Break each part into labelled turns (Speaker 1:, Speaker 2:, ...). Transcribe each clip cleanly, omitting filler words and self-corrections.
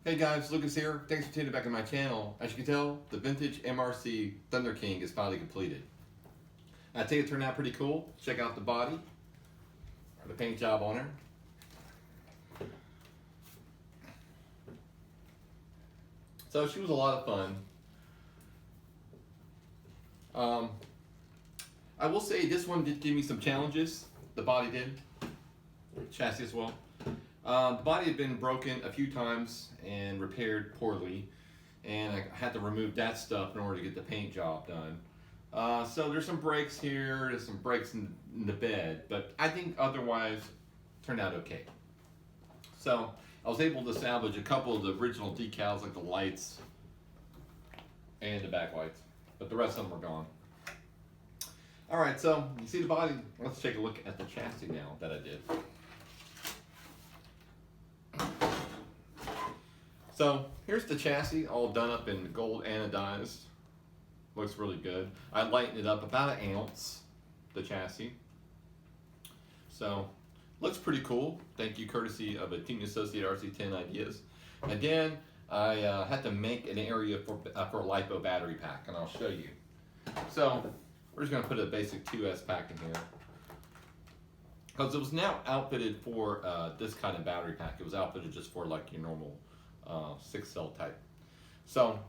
Speaker 1: Hey guys, Lucas here. Thanks for tuning back on my channel. As you can tell, the vintage MRC Thunder King is finally completed. I think it turned out pretty cool. Check out the body, the paint job on her. So she was a lot of fun. I will say this one did give me some challenges. The body did, chassis as well. The body had been broken a few times and repaired poorly, and I had to remove that stuff in order to get the paint job done. So there's some breaks here, there's some breaks in the bed, but I think otherwise turned out okay. So I was able to salvage a couple of the original decals, like the lights and the backlights, but the rest of them are gone. All right, so you see the body. Let's take a look at the chassis now that I did. So here's the chassis, all done up in gold anodized. Looks really good. I lightened it up about an ounce, the chassis. So looks pretty cool. Thank you, courtesy of a team associate RC10 Ideas. Again, I had to make an area for a LiPo battery pack, and I'll show you. So we're just going to put a basic 2S pack in here, because it was now outfitted for this kind of battery pack. It was outfitted just for like your normal 6-cell type. So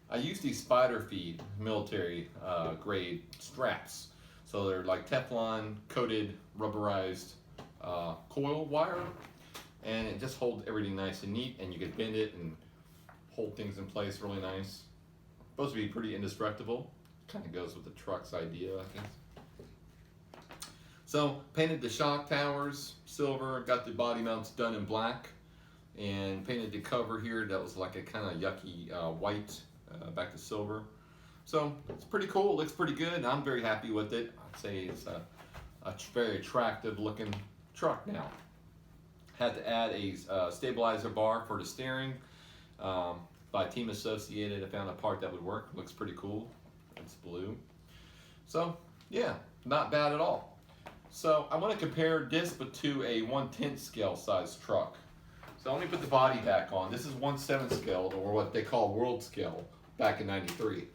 Speaker 1: I used these spider feed military grade straps. So they're like Teflon coated rubberized coil wire, and it just holds everything nice and neat, and you can bend it and hold things in place really nice. Supposed to be pretty indestructible. Kind of goes with the truck's idea, I think. So painted the shock towers silver, got the body mounts done in black, and painted the cover here that was like a kind of yucky white back to silver. So it's pretty cool, looks pretty good. I'm very happy with it. I'd say it's a very attractive looking truck now. Had to add a stabilizer bar for the steering. By Team Associated, I found a part that would work. Looks pretty cool. It's blue. So yeah, not bad at all. So I want to compare this but to a 1/10 scale size truck. So let me put the body back on. This is 1/7 scale, or what they call world scale, back in '93.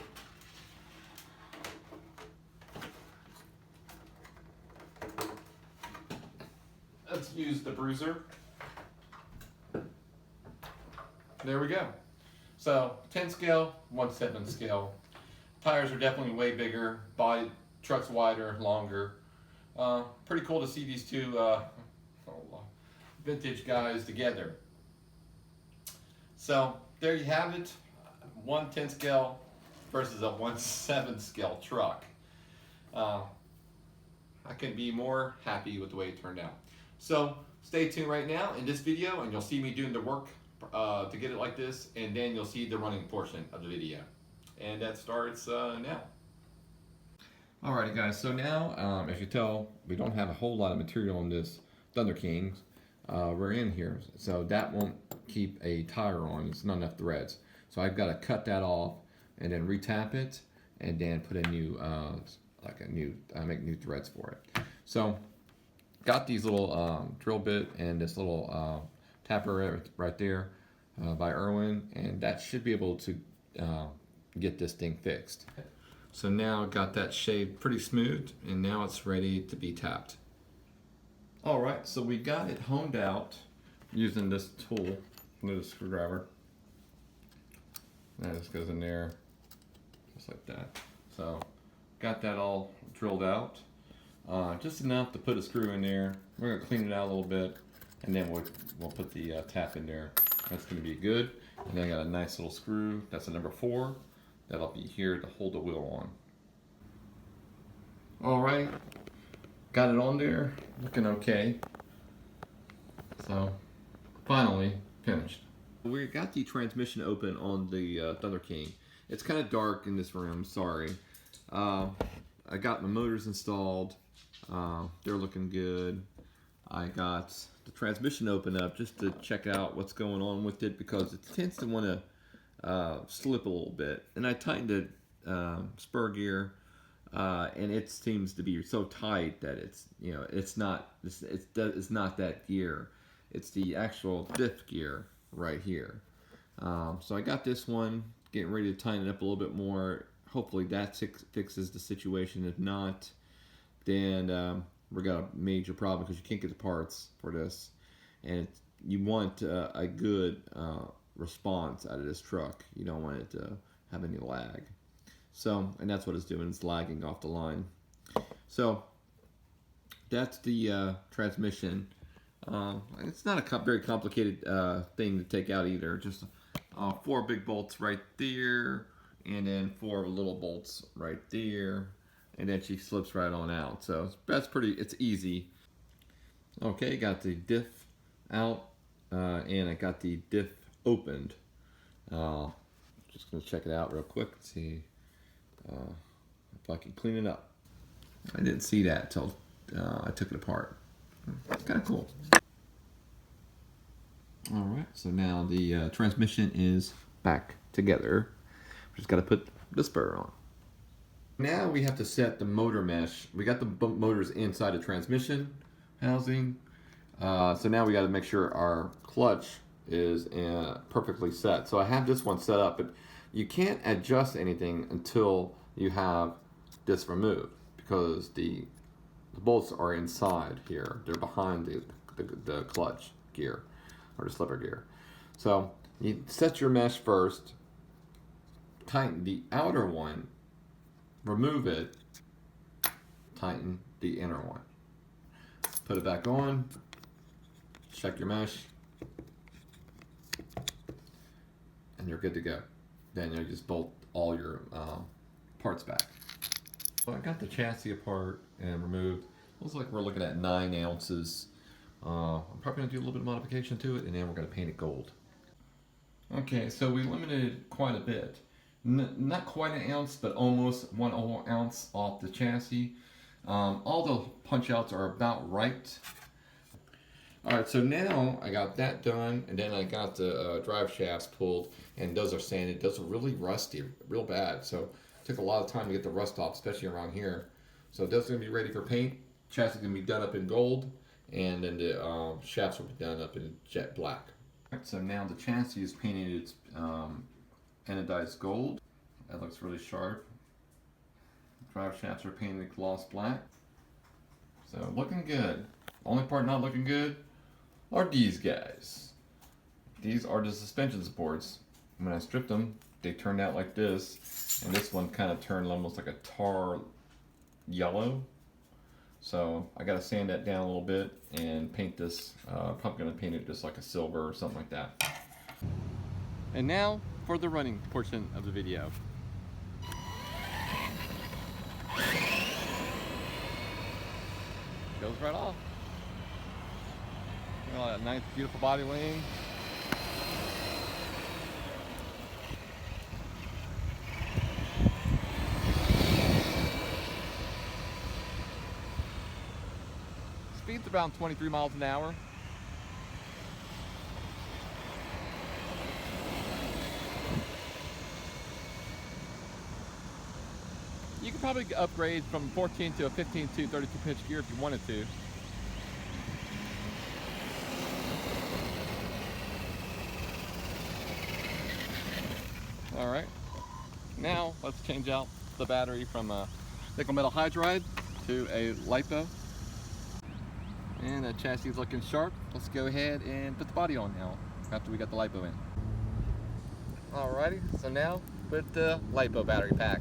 Speaker 1: Let's use the bruiser. There we go. So 10 scale, 1/7 scale. Tires are definitely way bigger. Body, truck's wider, longer. Pretty cool to see these two vintage guys together. So there you have it. 1/10 scale versus a 1/7 scale truck. I couldn't be more happy with the way it turned out. So stay tuned right now in this video, and you'll see me doing the work to get it like this, and then you'll see the running portion of the video. And that starts now. Alrighty guys, so now as you tell, we don't have a whole lot of material on this Thunder King. We're in here, so that won't keep a tire on. It's not enough threads. So I've got to cut that off and then retap it, and then put a new, make new threads for it. So got these little drill bit and this little tapper right there by Irwin, and that should be able to get this thing fixed. So now I've got that shaved pretty smooth, and now it's ready to be tapped. Alright, so we got it honed out using this tool, the screwdriver. That just goes in there, just like that. So got that all drilled out. Just enough to put a screw in there. We're going to clean it out a little bit, and then we'll put the tap in there. That's going to be good. And then I got a nice little screw, that's a number 4. That'll be here to hold the wheel on. Alright, got it on there, looking okay. So, finally finished. We got the transmission open on the Thunder King. It's kind of dark in this room, sorry. I got my motors installed. They're looking good. I got the transmission open up just to check out what's going on with it, because it tends to want to slip a little bit, and I tightened the spur gear, and it seems to be so tight that it's not that gear. It's the actual diff gear right here. So I got this one, getting ready to tighten it up a little bit more. Hopefully that fixes the situation. If not, then we got a major problem because you can't get the parts for this, and you want a good response out of this truck. You don't want it to have any lag. So, and that's what it's doing. It's lagging off the line. So that's the transmission. It's not a very complicated thing to take out either. Just 4 big bolts right there, and then 4 little bolts right there, and then she slips right on out. So that's it's easy. Okay, got the diff out, and I got the diff opened. Just gonna check it out real quick and see if I can clean it up. I didn't see that until I took it apart. It's kind of cool. Alright, so now the transmission is back together. Just got to put the spur on. Now we have to set the motor mesh. We got the motors inside the transmission housing. So now we got to make sure our clutch is perfectly set. So I have this one set up, but you can't adjust anything until you have this removed, because the bolts are inside here. They're behind the clutch gear, or the slipper gear. So you set your mesh first, tighten the outer one, remove it, tighten the inner one. Put it back on, check your mesh, and you're good to go. Then you just bolt all your parts back. So I got the chassis apart and removed. Looks like we're looking at 9 ounces. I'm probably gonna do a little bit of modification to it, and then we're gonna paint it gold. Okay, so we limited quite a bit. Not quite an ounce, but almost 1 ounce off the chassis. All the punch outs are about right. Alright, so now I got that done, and then I got the drive shafts pulled, and those are sanded. Those are really rusty, real bad. So it took a lot of time to get the rust off, especially around here. So those are gonna be ready for paint. Chassis is gonna be done up in gold, and then the shafts will be done up in jet black. Alright, so now the chassis is painted. It's anodized gold. That looks really sharp. Drive shafts are painted gloss black. So looking good. Only part not looking good are these guys. These are the suspension supports. When I stripped them, they turned out like this, and this one kind of turned almost like a tar yellow. So I got to sand that down a little bit and paint this. Probably going to paint it just like a silver or something like that. And now for the running portion of the video. Goes right off. You know, that nice, beautiful body wing. Speed's around 23 miles an hour. You could probably upgrade from 14 to a 15 to 32 pitch gear if you wanted to. Alright, now let's change out the battery from a nickel metal hydride to a LiPo. And the chassis is looking sharp. Let's go ahead and put the body on now after we got the LiPo in. Alrighty, so now put the LiPo battery pack.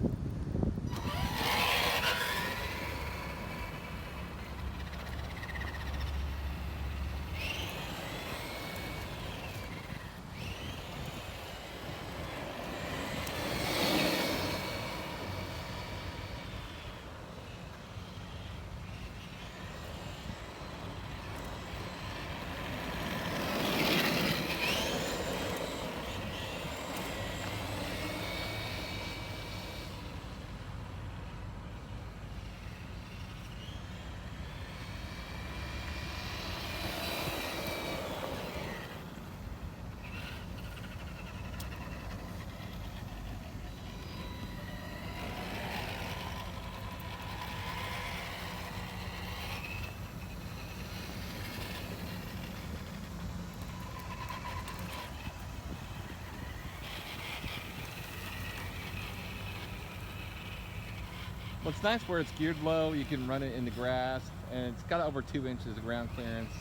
Speaker 2: Well, it's nice where it's geared low. You can run it in the grass, and it's got over 2 inches of ground clearance,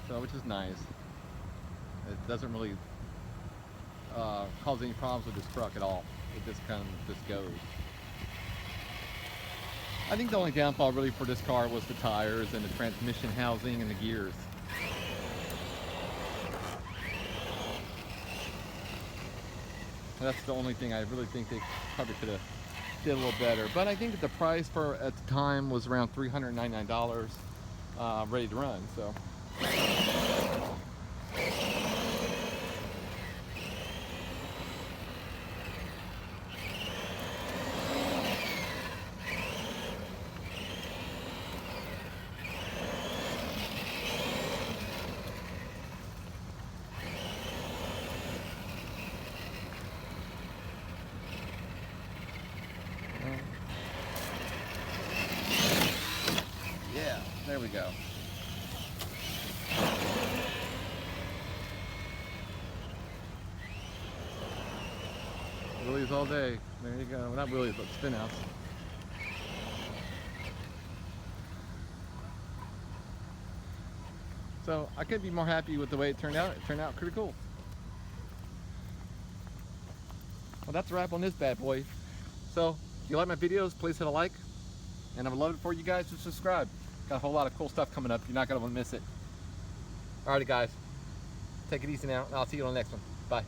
Speaker 2: so which is nice. It doesn't really cause any problems with this truck at all. It just kind of just goes. I think the only downfall really for this car was the tires and the transmission housing and the gears. That's the only thing I really think they probably could have did a little better. But I think that the price for at the time was around $399 ready to run. So. Yeah, there we go. Wheelies all day. There you go. Well, not wheelies, but spin outs. So I couldn't be more happy with the way it turned out. It turned out pretty cool. Well, that's a wrap on this bad boy. So if you like my videos, please hit a like. And I would love it for you guys to subscribe. Got a whole lot of cool stuff coming up. You're not going to want to miss it. Alrighty, guys. Take it easy now. And I'll see you on the next one. Bye.